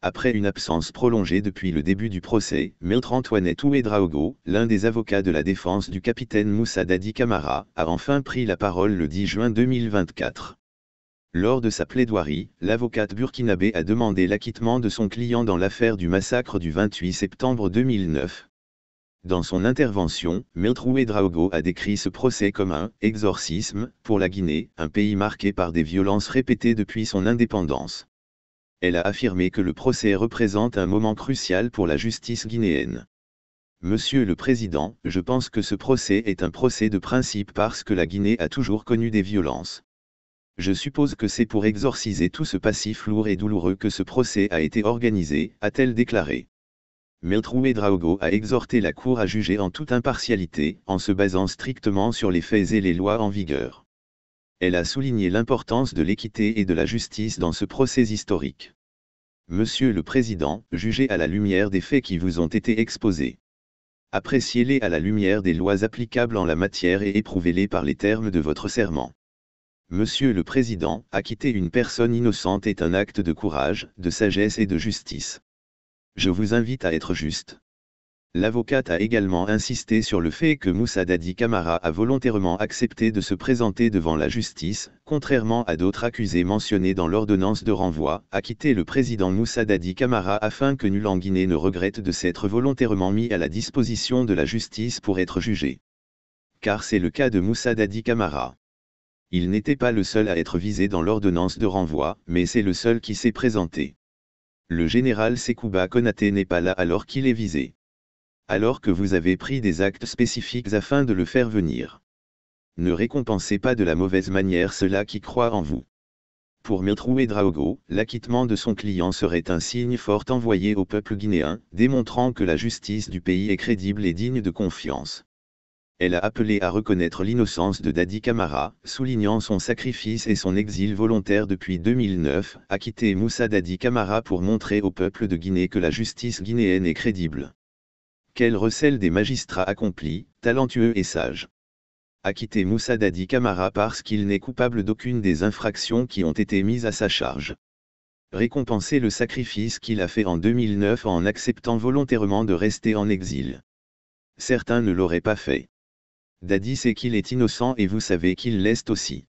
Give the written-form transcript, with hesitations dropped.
Après une absence prolongée depuis le début du procès, Maître Antoinette Ouédraogo, l'un des avocats de la défense du capitaine Moussa Dadi Camara, a enfin pris la parole le 10 juin 2024. Lors de sa plaidoirie, l'avocate burkinabé a demandé l'acquittement de son client dans l'affaire du massacre du 28 septembre 2009. Dans son intervention, Maître Ouédraogo a décrit ce procès comme un « exorcisme » pour la Guinée, un pays marqué par des violences répétées depuis son indépendance. Elle a affirmé que le procès représente un moment crucial pour la justice guinéenne. Monsieur le Président, je pense que ce procès est un procès de principe parce que la Guinée a toujours connu des violences. Je suppose que c'est pour exorciser tout ce passif lourd et douloureux que ce procès a été organisé, a-t-elle déclaré. Maître Ouédraogo a exhorté la Cour à juger en toute impartialité, en se basant strictement sur les faits et les lois en vigueur. Elle a souligné l'importance de l'équité et de la justice dans ce procès historique. Monsieur le Président, jugez à la lumière des faits qui vous ont été exposés. Appréciez-les à la lumière des lois applicables en la matière et éprouvez-les par les termes de votre serment. Monsieur le Président, acquitter une personne innocente est un acte de courage, de sagesse et de justice. Je vous invite à être juste. L'avocate a également insisté sur le fait que Moussa Dadi Camara a volontairement accepté de se présenter devant la justice, contrairement à d'autres accusés mentionnés dans l'ordonnance de renvoi, a quitté le président Moussa Dadi Camara afin que nul en Guinée ne regrette de s'être volontairement mis à la disposition de la justice pour être jugé. Car c'est le cas de Moussa Dadi Camara. Il n'était pas le seul à être visé dans l'ordonnance de renvoi, mais c'est le seul qui s'est présenté. Le général Sekouba Konaté n'est pas là alors qu'il est visé. Alors que vous avez pris des actes spécifiques afin de le faire venir. Ne récompensez pas de la mauvaise manière ceux-là qui croient en vous. Pour Maître Ouédraogo, l'acquittement de son client serait un signe fort envoyé au peuple guinéen, démontrant que la justice du pays est crédible et digne de confiance. Elle a appelé à reconnaître l'innocence de Dadi Camara, soulignant son sacrifice et son exil volontaire depuis 2009, a quitté Moussa Dadi Camara pour montrer au peuple de Guinée que la justice guinéenne est crédible. Qu'elle recèle des magistrats accomplis, talentueux et sages. Acquitter Moussa Dadi Camara parce qu'il n'est coupable d'aucune des infractions qui ont été mises à sa charge. Récompenser le sacrifice qu'il a fait en 2009 en acceptant volontairement de rester en exil. Certains ne l'auraient pas fait. Dadi sait qu'il est innocent et vous savez qu'il l'est aussi.